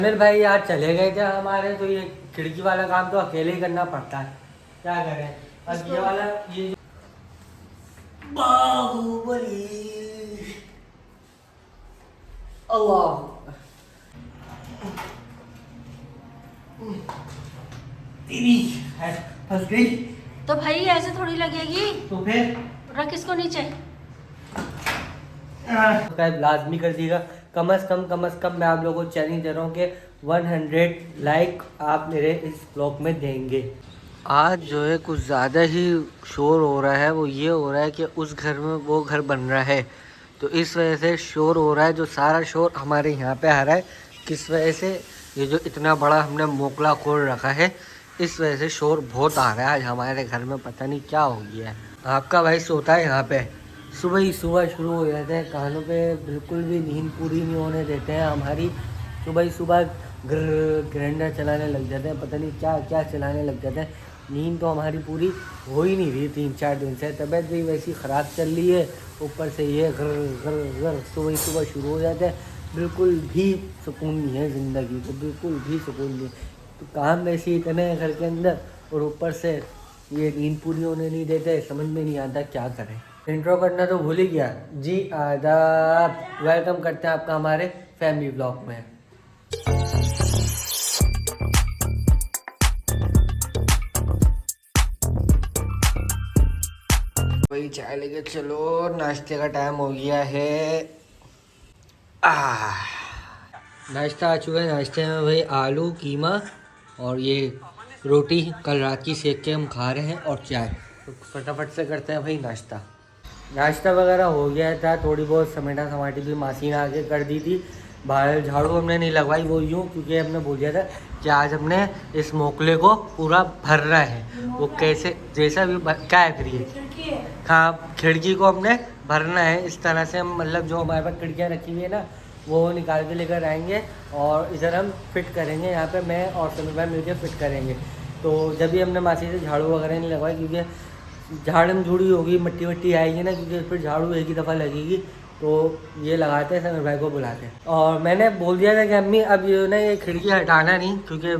मेरे भाई यार चले गए थे हमारे, तो ये खिड़की वाला काम तो अकेले ही करना पड़ता है, क्या करें। अब ये वाला ये बाहुबली अल्लाह तेरी है फंस गई। तो भाई ऐसे थोड़ी लगेगी, तो फिर रख इसको नीचे। लाजमी कर दिएगा। कम से कम मैं आप लोगों को चैलेंज दे रहा हूँ कि 100 लाइक आप मेरे इस ब्लॉग में देंगे। आज जो है कुछ ज़्यादा ही शोर हो रहा है, वो ये हो रहा है कि उस घर में वो घर बन रहा है, तो इस वजह से शोर हो रहा है। जो सारा शोर हमारे यहाँ पे आ रहा है, किस वजह से, ये जो इतना बड़ा हमने मोकला खोल रखा है, इस वजह से शोर बहुत आ रहा है आज हमारे घर में। पता नहीं क्या हो गया है। आपका भाई सोता है यहाँ पे, सुबह ही सुबह शुरू हो जाते हैं, कानों पे बिल्कुल भी नींद पूरी नहीं होने देते हैं हमारी। सुबह ही सुबह ग्राइंडर चलाने लग जाते हैं, पता नहीं क्या क्या चलाने लग जाते हैं। नींद तो हमारी पूरी हो ही नहीं रही 3-4 दिन से, तबीयत भी वैसी ख़राब चल रही है, ऊपर से ये घर सुबह ही सुबह शुरू हो जाते हैं। बिल्कुल भी सुकून नहीं है ज़िंदगी को, बिल्कुल भी सुकून नहीं। तो काम वैसे इतने हैं घर के अंदर, और ऊपर से ये नींद पूरी होने नहीं देते, समझ में नहीं आता क्या करें। इंट्रो करना तो भूल ही गया जी। आदाब, वेलकम करते हैं आपका हमारे फैमिली व्लॉग में। भाई चाय लेके चलो, नाश्ते का टाइम हो गया है। नाश्ता आ चुका है। नाश्ते में भाई आलू कीमा और ये रोटी कल रात की सेक के हम खा रहे हैं, और चाय। तो फटाफट से करते हैं भाई नाश्ता। नाश्ता वगैरह हो गया था, थोड़ी बहुत समेटा समाटी भी मासी ने आके कर दी थी। बाहर झाड़ू हमने नहीं लगवाई, वो यूँ क्योंकि हमने बोल दिया था कि आज हमने इस मोकले को पूरा भरना है। वो कैसे जैसा भी क्या है फिर ये, हाँ खिड़की को हमने भरना है इस तरह से। हम मतलब जो हमारे पास खिड़कियाँ रखी हुई है ना, वो निकाल के लेकर आएंगे और इधर हम फिट करेंगे। यहाँ पे मैं और समीर भाई मिलकर फिट करेंगे। तो जब भी हमने मासी से झाड़ू वगैरह नहीं लगवाई, क्योंकि झाड़म झूड़ी होगी, मट्टी वट्टी आएगी ना, क्योंकि फिर झाड़ू एक ही दफ़ा लगेगी, तो ये लगाते हैं, समीर भाई को बुलाते हैं। और मैंने बोल दिया था कि अम्मी अब ये ना ये खिड़की हटाना नहीं, क्योंकि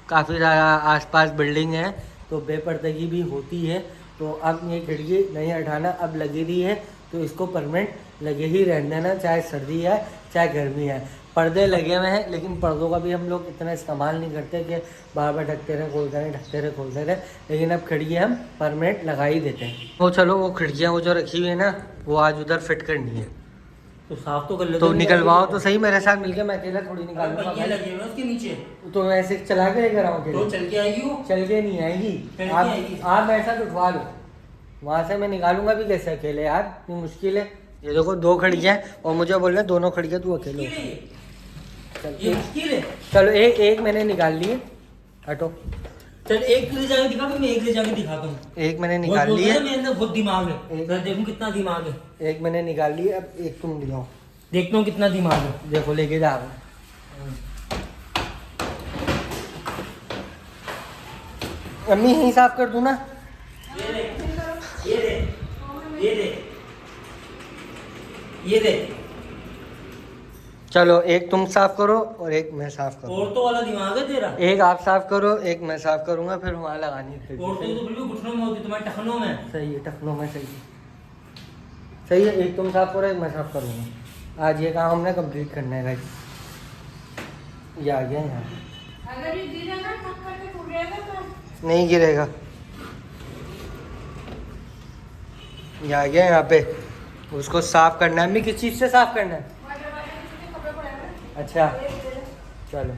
काफ़ी ज़्यादा आसपास बिल्डिंग है तो बेपर्दगी भी होती है। तो अब ये खिड़की नहीं हटाना, अब लगी रही है तो इसको परमानेंट लगे ही रहने देना, चाहे सर्दी है चाहे गर्मी है। पर्दे लगे हुए हैं, लेकिन पर्दों का भी हम लोग इतना इस्तेमाल नहीं करते कि बार बार ढकते रहे खोलते रहे, ढकते रहे खोलते रहे। लेकिन अब खिड़कियाँ हम परमानेंट लगा ही देते हैं। तो चलो वो खिड़कियाँ वो जो रखी हुई है ना, वो आज उधर फिट करनी है। तो साफ तो कर लो, तो निकलवाओ तो सही मेरे साथ मिलके, मैं अकेला थोड़ी निकालूंगा। ये लगे हुए उसके नीचे, तो ऐसे चला के लेकर आऊँ? तो चल के आएगी वो? चल के नहीं आएगी, आप मेरे साथ उठवा लो, वहाँ से मैं निकालूंगा भी कैसे अकेले यार, इतनी मुश्किल है। ये देखो 2 खिड़कियाँ और मुझे बोल रहे 2 खिड़कियाँ तू अकेले। चलो एक मैंने निकाल ली है, हटो। चल एक ले जाके दिखा, मैं एक ले जाके दिखाता हूँ। एक मैंने निकाल ली है, मेरे अंदर बहुत दिमाग है, देखूं कितना दिमाग है। एक मैंने निकाल ली है, अब एक तुम दिखाओ, देखता हूँ कितना दिमाग है। देखो लेके जा रहा हूँ। अम्मी यहीं साफ कर दूँ ना? ये दे, ये दे, ये दे, ये दे। चलो एक तुम साफ करो और एक मैं साफ करूँ। औरतों वाला दिमाग है तेरा। एक आप साफ करो, एक मैं साफ करूँगा, फिर वहाँ लगानी है। औरतों तो बिल्कुल घुटनों में होती, तुम्हारे टखनों में। सही है, टखनों में सही है, सही है। एक तुम साफ करो, एक मैं साफ करूँगा। आज ये काम हमने कंप्लीट करना है गाइस। ये आ गया यहाँ, अगर ये गिरेगा टक्कर में टूट जाएगा तो नहीं गिरेगा। ये आ गया यहाँ पे, उसको साफ करना है। अम्मी किस चीज़ से साफ करना है? अच्छा चलो,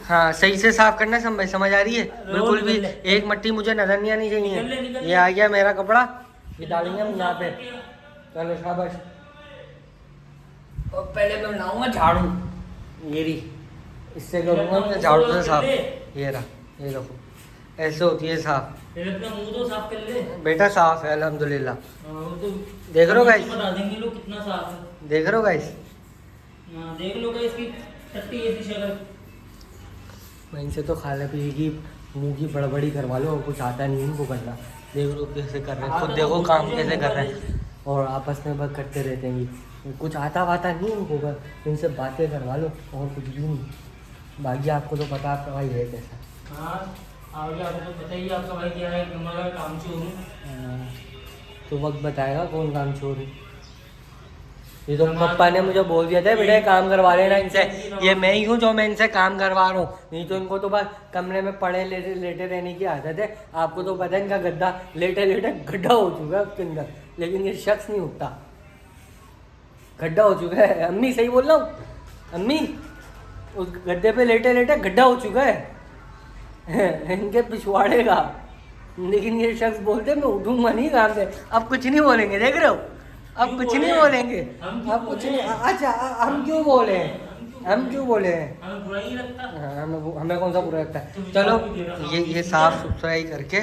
हाँ सही से साफ करना है, समझ आ रही है? बिल्कुल भी एक मट्टी मुझे नजर नहीं आनी चाहिए। ये आ गया मेरा कपड़ा, ये डालेंगे हम यहाँ पे। चलो शाबाश। और पहले मैं लाऊंगा झाड़ू, ये रही, इससे करूँगा मैं झाड़ू से साफ। ये रहा, ये देखो ऐसे होती है साफ। अपना मुंह तो साफ कर ले बेटा, साफ है अल्हम्दुलिल्लाह। तो देख रहे हो गाइस, बता देंगे लोग कितना साफ है। देख रहे हो गाइस, देख लो गाइस की टट्टी ऐसी शक्ल। मैं इनसे तो खाने पीने की मुंह की बड़बड़ी करवा लो, और कुछ आता नहीं इनको करना। देख लो कैसे कर रहे हैं, खुद देखो काम कैसे कर रहे हैं, और आपस में बस करते रहते हैं। कुछ आता वाता नहीं इनको, बस इनसे बातें करवा लो और कुछ भी नहीं। बाकी आपको तो पता आपका भाई है कैसा। हाँ आगे आपको तो पता ही है, आपका भाई क्या है, एक नंबर का काम चोर हूँ। तो वक्त बताएगा कौन काम चोर है। ये तो पप्पा ने मुझे बोल दिया था बेटा काम करवा लेना इनसे, ये मैं ही हूँ जो मैं इनसे काम करवा रहा हूँ, नहीं तो इनको तो बस कमरे में पड़े लेटे लेटे रहने की आदत है। आपको तो पता है इनका गद्दा लेटे लेटे गड्ढा हो चुका है उसके अंदर, लेकिन ये शख्स नहीं उठता, गड्ढा हो चुका है। अम्मी सही बोल रहा हूँ अम्मी, उस गद्दे पे लेटे लेटे गड्ढा हो चुका है इनके पिछवाड़े का। लेकिन ये शख्स बोलते मैं उठूंगा नहीं काम से। अब कुछ नहीं बोलेंगे, देख रहे हो, अब कुछ नहीं बोलेंगे, अब कुछ नहीं। अच्छा हम क्यों बोले हैं, हम क्यों बोले हैं, हमें बुरा ही लगता। हाँ, हमें कौन सा बुरा लगता है। चलो ये साफ सुथराई करके,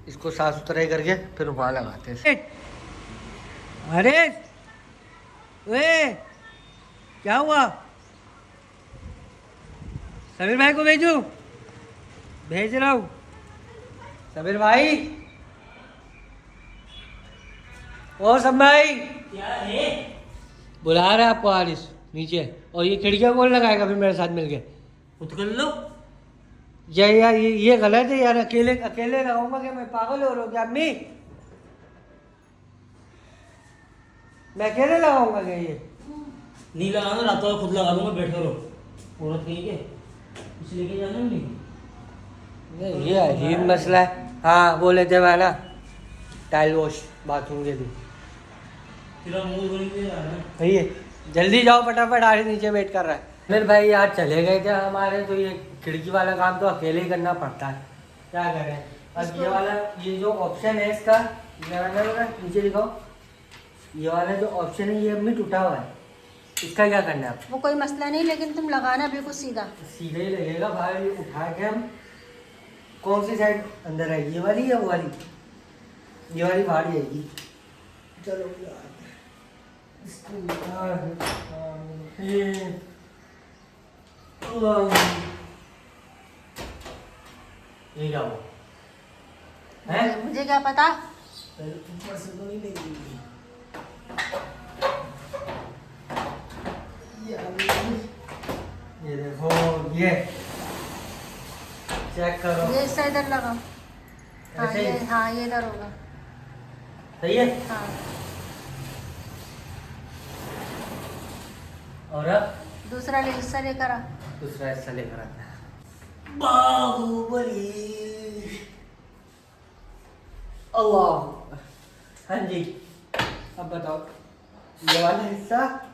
इसको साफ सुथराई करके फिर वहाँ लगाते हैं। अरे वे क्या हुआ, समीर भाई को भेजू, भेज रहा हूँ। समीर भाई, ओ सब भाई, क्या है? बुला रहा है आपको हारिस नीचे। और ये खिड़कियाँ कौन लगाएगा फिर मेरे साथ मिलके। खुद कर लो। यार ये गलत है यार, अकेले अकेले लगाऊंगा क्या, मैं पागल हो रहा हूँ क्या अम्मी, मैं अकेले लगाऊंगा क्या ये। नहीं लगाना, रात को खुद लगा दूंगा, बैठे रहो। औरत कहीं के कुछ लेके जाना नहीं। नहीं ये अजीब मसला है। हाँ बोले थे मैं ना टाइल वॉश बाथरूम के लिए। तेरा मुंह बनी के जाना। भैया जल्दी जाओ फटाफट, आगे नीचे वेट कर रहा है। फिर भाई यार चले गए थे हमारे, तो ये खिड़की वाला काम तो अकेले ही करना पड़ता है, क्या करें। अब ये वाला ये जो ऑप्शन है इसका, ये वाला ना नीचे दिखाओ, ये वाला जो ऑप्शन है ये अभी टूटा हुआ है, इसका क्या करना है। वो कोई मसला नहीं, लेकिन तुम लगाना बिल्कुल सीधा। सीधे ही लगेगा भाई, उठा के हम कौन सी साइड अंदर आएगी, ये वाली या वो वाली, ये वाली बाहर ही आएगी। चलो यार ये क्या हुआ है, मुझे क्या पता। ऊपर से तो नहीं लगेगी। ये देखो, ये चेक करो, ये इससे इधर लगाओ। हाँ ऐसे ही? ये, हाँ ये इधर होगा। सही है। हाँ और अब दूसरा हिस्सा लेकर आ। दूसरा हिस्सा लेकर आता है। बाहुबली, अल्लाह। हाँ जी अब बताओ, ये वाला हिस्सा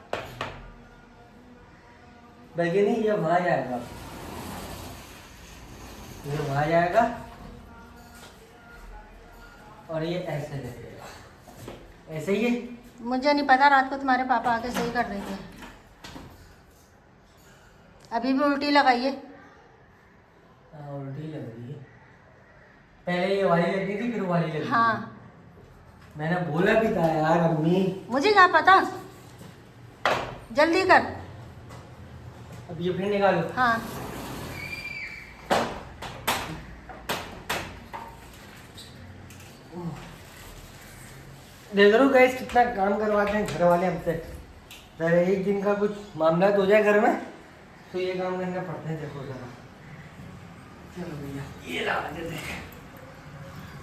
बल्कि नहीं, ये वहाँ जाएगा, ये वहाँ जाएगा और ये ऐसे लगेगा, ऐसे ही है। मुझे नहीं पता, रात को तुम्हारे पापा आके सही कर रहे थे। अभी भी उल्टी लगाइए। हाँ उल्टी लग रही है, पहले ये वाली लगनी थी फिर वाली लगी। हाँ मैंने बोला भी था यार अम्मी। मुझे क्या पता, जल्दी कर। अब ये फिर निकालो। हाँ देख रहे हो गाइस कितना काम करवाते हैं घर वाले हमसे। अगर एक दिन का कुछ मामला हो जाए घर में तो ये काम करने पड़ते हैं। देखो जरा, चलो भैया ये लगा देते हैं,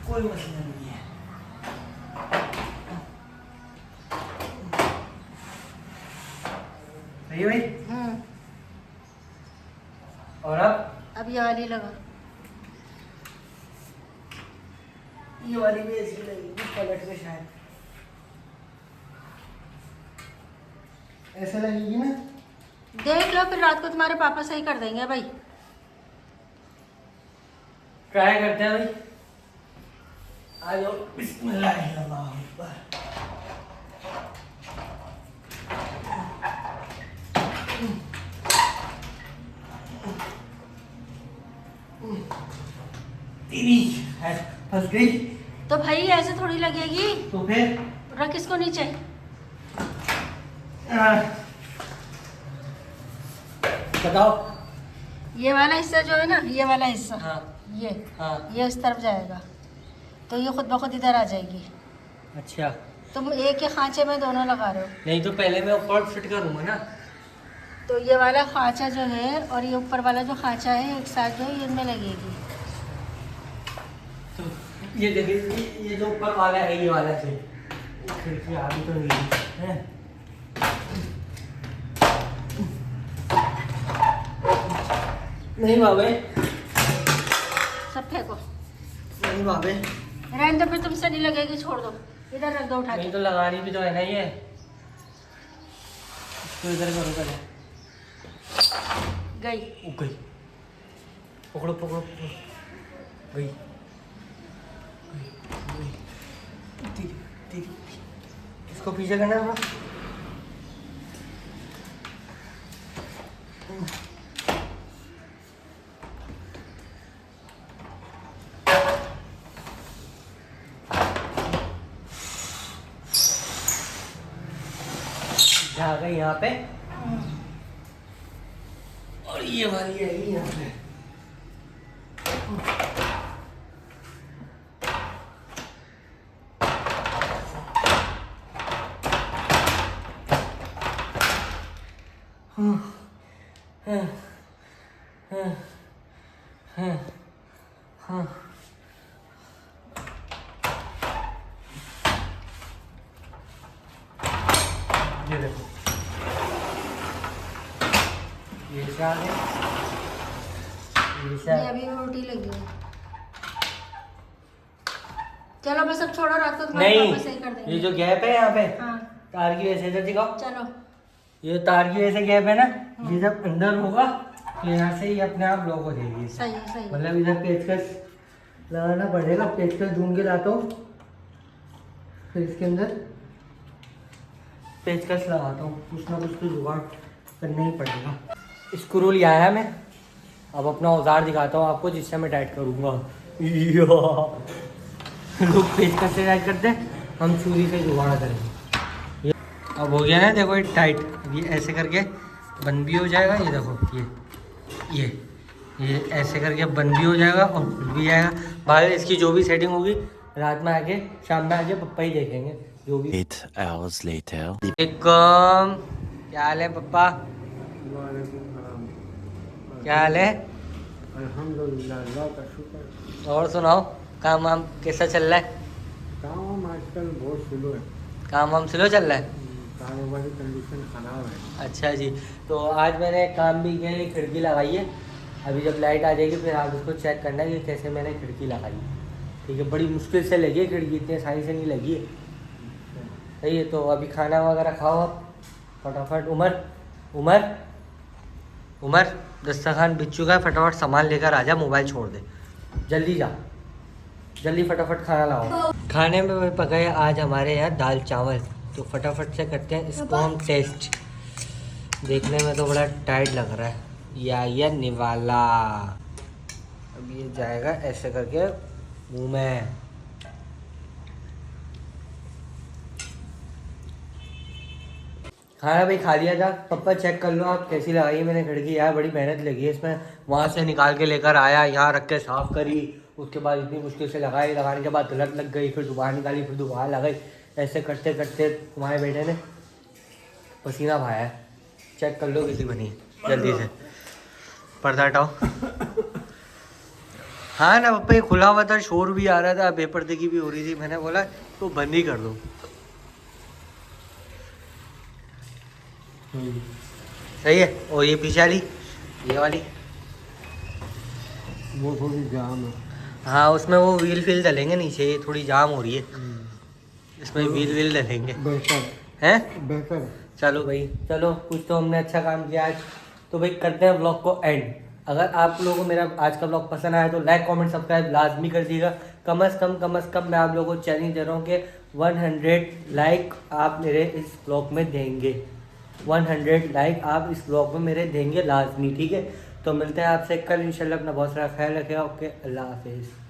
कोई मसला नहीं है। सही भाई। और अब ये वाली लगा। ये वाली भी ऐसी लगेगी पलट के, शायद ऐसा लगेगी ना। देख लो, फिर रात को तुम्हारे पापा सही कर देंगे भाई। ट्राई करते हैं भाई, आ जाओ। बिस्मिल्लाह अल्लाहु अकबर। तेरी फंस गई तो भाई ऐसे थोड़ी लगेगी। तो फिर रख इसको नीचे। बताओ। ये वाला हिस्सा जो है ना, ये वाला हिस्सा, हाँ ये हाँ ये इस तरफ जाएगा, तो ये खुद ब खुद इधर आ जाएगी। अच्छा, तुम एक ही खांचे में दोनों लगा रहे हो। नहीं तो पहले मैं ऊपर फिट करूंगा ना। तो ये वाला खांचा जो है और ये ऊपर वाला जो खांचा है एक साथ जो है ये इनमें लगेगी। तो ये देखिए ये जो ऊपर वाला है ये वाला से खिड़की आ भी तो नहीं है। नहीं बाबे, सब फेंको। नहीं बाबे, रहने दो, फिर तुमसे नहीं लगेगी, छोड़ दो, इधर रख दो उठा नहीं के। तो लगानी भी तो है ना ये। तो इधर करो पहले। गई। गई, पकड़ो पकड़ो पकड़ो, गई गई। तेरी तेरी इसको पीछे करना है। आ गई यहाँ पे और ये वाली है यहाँ पे। ये देखो ये क्या है? ये अभी रोटी लगी है। चलो बस अब छोड़ो, रात को तुम्हारे नहीं, पापा सही कर देंगे। ये जो गैप है यहाँ पे हाँ तार की वजह से, इधर दिखाओ। चलो। ये तार की वजह से गैप है ना, ये जब अंदर होगा तो यहाँ से ही अपने आप लॉक हो जाएगी। सही है, सही है। मतलब इधर पेचकस लगाना पड़ेगा, पेचकस ढूंढ के लाता हूँ, फिर इसके अंदर पेचकस लगाता हूँ। कुछ ना कुछ तो जुगाड़ करना ही पड़ेगा। स्क्रू लिया है मैं, अब अपना औजार दिखाता हूँ आपको जिससे मैं टाइट करूँगा। लोग पेचकस से टाइट करते हैं, हम छुरी से जुगाड़ करेंगे। अब हो गया ना, देखो ये टाइट। ये ऐसे करके बंद भी हो जाएगा, ये देखो ये ऐसे करके बंद भी हो जाएगा और खुल भी जाएगा। बाद में इसकी जो भी सेटिंग होगी रात में आके शाम में आके पप्पा ही देखेंगे जो भी। 8 hours later. क्या हाल है पप्पा? क्या हाल है? अल्हम्दुलिल्लाह, अल्लाह का शुक्र। और सुनाओ, काम वाम कैसा चल रहा है? काम आजकल बहुत स्लो है, काम वाम स्लो चल रहा है? कारोबारी कंडीशन खराब है। अच्छा जी, तो आज मैंने काम भी किया, ये खिड़की लगाई है। अभी जब लाइट आ जाएगी फिर आप उसको चेक करना है कि कैसे मैंने खिड़की लगाई है। ठीक है, बड़ी मुश्किल से लगी है खिड़की, इतनी आसानी से नहीं लगी है। सही है, तो अभी खाना वगैरह खाओ आप फटाफट। उमर दस्तरखान बिछ चुका है, फटाफट सामान लेकर आ जा, मोबाइल छोड़ दे, जल्दी जा, जल्दी फटाफट खाना लाओ। खाने में पकाए आज हमारे यहाँ दाल चावल, तो फटाफट से करते हैं इसको हम टेस्ट। देखने में तो बड़ा टाइट लग रहा है। ये निवाला, अब ये जाएगा ऐसे करके मुंह में। खाना भाई खा लिया था। पप्पा चेक कर लो आप कैसी लगाई है मैंने खिड़की। यार बड़ी मेहनत लगी है इसमें, वहाँ से निकाल के लेकर आया, यहाँ रख के साफ़ करी, उसके बाद इतनी मुश्किल से लगाई, लगाने के बाद गलत लग गई, फिर दोबारा निकाली, फिर दोबारा लगाई। ऐसे करते करते तुम्हारे बेटे ने पसीना बहाया है। चेक कर लो कैसी बनी, जल्दी से पर्दा हटाओ। हाँ ना पप्पा, ये खुला हुआ था, शोर भी आ रहा था, बेपर्दगी भी हो रही थी, मैंने बोला तो बंद ही कर दो। सही है। और ये पीछे वाली, ये वाली वो थोड़ी जाम है। हाँ, उसमें वो व्हील फिल डलेंगे नीचे, ये थोड़ी जाम हो रही है, इसमें व्हील डलेंगे। बेहतर हैं? बेहतर। चलो भाई, चलो कुछ तो हमने अच्छा काम किया आज। तो भाई करते हैं व्लॉग को एंड। अगर आप लोगों को मेरा आज का व्लॉग पसंद आया तो लाइक कमेंट सब्सक्राइब लाजमी कर दीजिएगा। कम से कम मैं आप लोगों को चैलेंज दे रहा हूँ कि 100 लाइक आप मेरे इस व्लॉग में देंगे। 100 लाइक आप इस व्लॉग में मेरे देंगे लाजमी, ठीक है। तो मिलते हैं आपसे कल इंशाल्लाह। अपना बहुत सारा ख्याल रखेगा। ओके, अल्लाह हाफिज़।